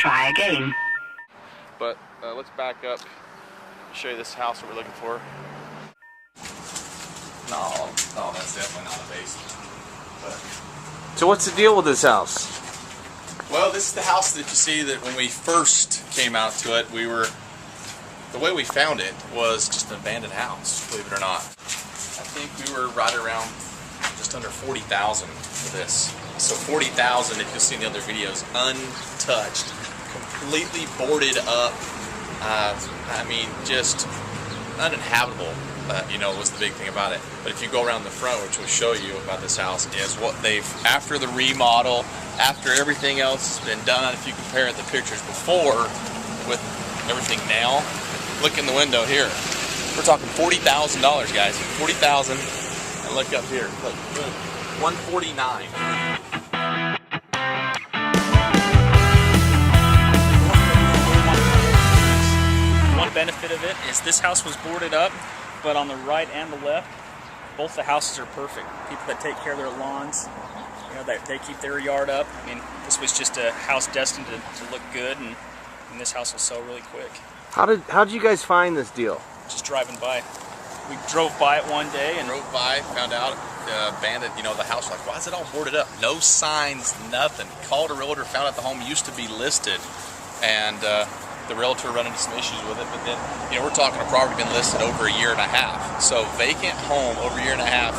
try again. But let's back up, show you this house that we're looking for. No, that's definitely not a basement. But So what's the deal with this house? well, this is the house that you see that when we first came out to it, the way we found it was just an abandoned house, believe it or not. I think we were right around just under 40,000 for this. So 40,000, if you'll see in the other videos, untouched, completely boarded up. I mean, just uninhabitable. You know, was the big thing about it. But if you go around the front, which will show you about this house, is what they've, after the remodel, after everything else has been done, if you compare the pictures before with everything now, look in the window here. We're talking $40,000, guys. $40,000. And look up here. Look, $149. One benefit of it is this house was boarded up, but on the right and the left, both the houses are perfect. People that take care of their lawns, you know, they keep their yard up. I mean, this was just a house destined to look good, and this house will sell really quick. How did you guys find this deal? Just driving by. We drove by it one day and drove by, found out abandoned, you know, the house. Like, why is it all boarded up? No signs, nothing. Called a realtor, found out the home used to be listed, and the realtor run into some issues with it. But then, you know, we're talking a property been listed over a year and a half. So vacant home over a year and a half.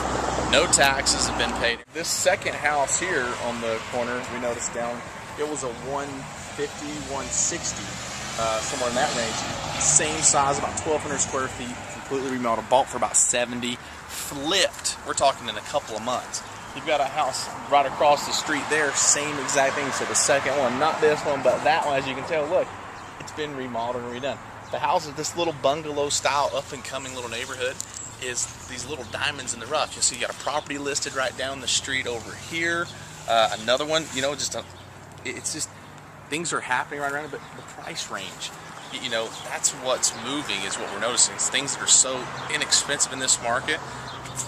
No taxes have been paid. This second house here on the corner, we noticed down, it was a 150, 160, somewhere in that range. Same size, about 1,200 square feet, completely remodeled, bought for about 70, flipped. We're talking in a couple of months. You've got a house right across the street there, same exact thing. So the second one, not this one, but that one, as you can tell, look, it's been remodeled and redone. The house is this little bungalow style, up and coming little neighborhood, is these little diamonds in the rough. You see, you got a property listed right down the street over here. Another one, you know, it's just, things are happening right around it, but the price range, you know, that's what's moving, is what we're noticing. It's things that are so inexpensive in this market.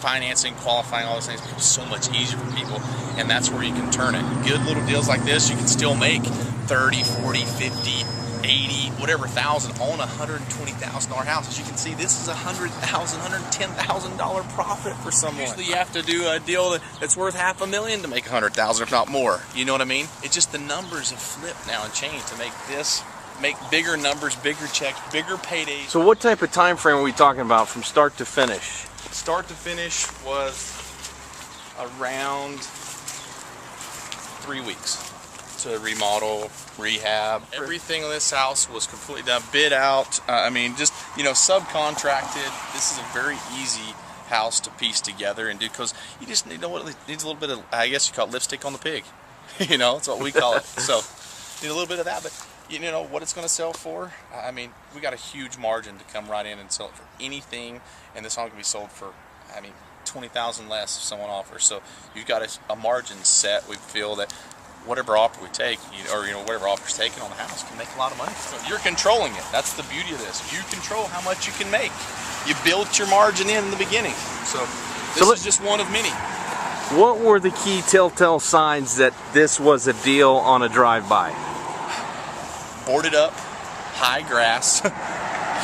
Financing, qualifying, all those things becomes so much easier for people, and that's where you can turn it. Good little deals like this, you can still make 30, 40, 50, 80, whatever thousand on a $120,000 house. As you can see, this is $100,000, $110,000 profit for someone. Usually you have to do a deal that's worth $500,000 to make $100,000, if not more. You know what I mean? It's just the numbers have flipped now and changed to make this, make bigger numbers, bigger checks, bigger paydays. So what type of time frame are we talking about from start to finish? Start to finish was around 3 weeks. To remodel, rehab, everything in this house was completely done, bid out. I mean, just, you know, subcontracted. This is a very easy house to piece together and do, because you just need, you know what, it needs a little bit of, I guess you call it lipstick on the pig. You know, that's what we call it. So need a little bit of that, but you know what it's going to sell for. I mean, we got a huge margin to come right in and sell it for anything, and this home can be sold for, I mean, $20,000 less if someone offers. So you've got a margin set. We feel that whatever offer we take, or, you know, whatever offer's taken on the house, can make a lot of money. So you're controlling it. That's the beauty of this. You control how much you can make. You built your margin in the beginning. So this is just one of many. What were the key telltale signs that this was a deal on a drive-by? Boarded up, high grass,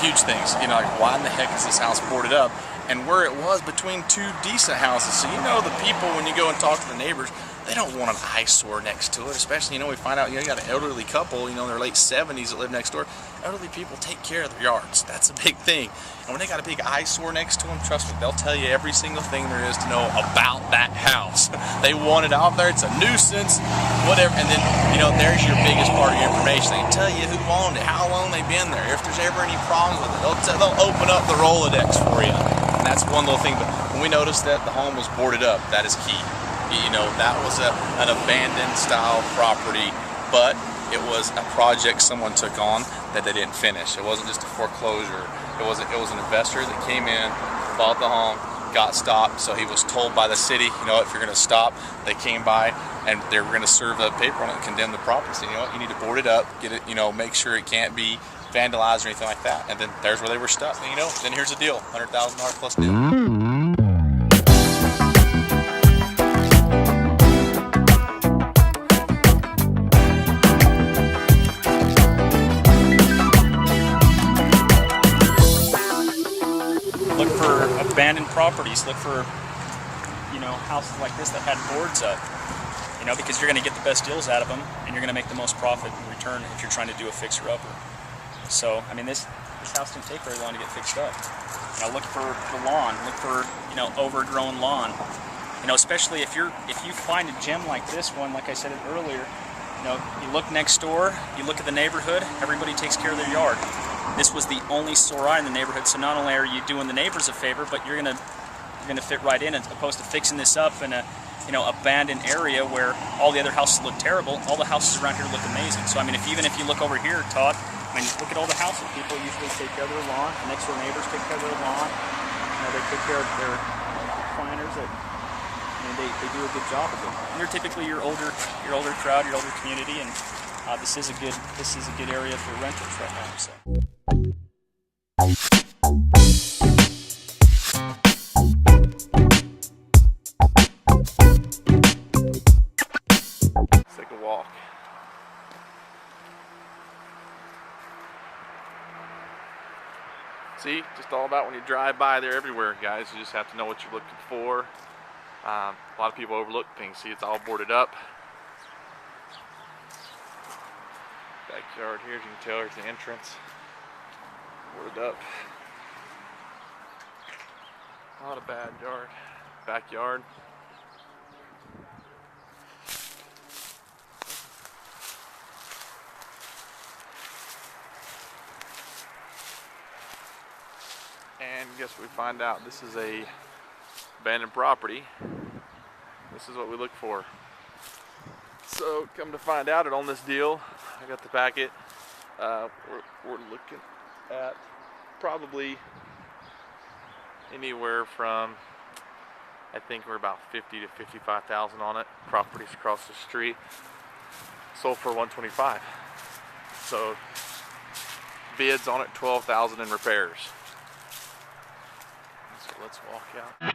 huge things. You know, like, why in the heck is this house boarded up? And where it was between two decent houses. So, you know, the people, when you go and talk to the neighbors, they don't want an eyesore next to it. Especially, you know, we find out, you know, you got an elderly couple, you know, in their late 70s that live next door. Elderly people take care of their yards. That's a big thing. And when they got a big eyesore next to them, trust me, they'll tell you every single thing there is to know about that house. They want it out there. It's a nuisance, whatever. And then, you know, there's your biggest part of your information. They can tell you who owned it, how long they've been there, if there's ever any problems with it. They'll open up the Rolodex for you. And that's one little thing. But when we noticed that the home was boarded up, that is key. You know, that was an abandoned style property, but it was a project someone took on that they didn't finish. It wasn't just a foreclosure. It was an investor that came in, bought the home, got stopped. So he was told by the city, you know, if you're going to stop, they came by and they were going to serve a paper on it and condemn the property. So, you know what, you need to board it up, get it, you know, make sure it can't be vandalized or anything like that. And then there's where they were stuck. And, you know, then here's the deal, $100,000 plus deal. for abandoned properties. Look for, you know, houses like this that had boards up. You know, because you're going to get the best deals out of them, and you're going to make the most profit in return if you're trying to do a fixer-upper. So, I mean, this house didn't take very long to get fixed up. You know, look for the lawn. Look for, you know, overgrown lawn. You know, especially if you find a gem like this one, like I said earlier. You know, you look next door, you look at the neighborhood. Everybody takes care of their yard. This was the only sore eye in the neighborhood. So not only are you doing the neighbors a favor, but you're gonna fit right in, as opposed to fixing this up in a, you know, abandoned area where all the other houses look terrible. All the houses around here look amazing. So I mean, even if you look over here, Todd, I mean, look at all the houses. People usually take care of their lawn. The next door neighbors take care of their lawn. You know, they take care of their planters. I mean, they do a good job of it. And they're typically your older crowd, your older community, and this is a good area for rentals right now. So. Let's take a walk. See, just all about when you drive by, they're everywhere, guys. You just have to know what you're looking for. A lot of people overlook things. See, it's all boarded up. Backyard here, as you can tell, there's the entrance. Boarded up. Not a bad yard. Backyard. And guess what we find out? This is a abandoned property. This is what we look for. So come to find out, it on this deal, I got the packet. We're looking at probably anywhere from, I think we're about 50 to 55,000 on it. Properties across the street, sold for 125. So bids on it 12,000 in repairs. So let's walk out.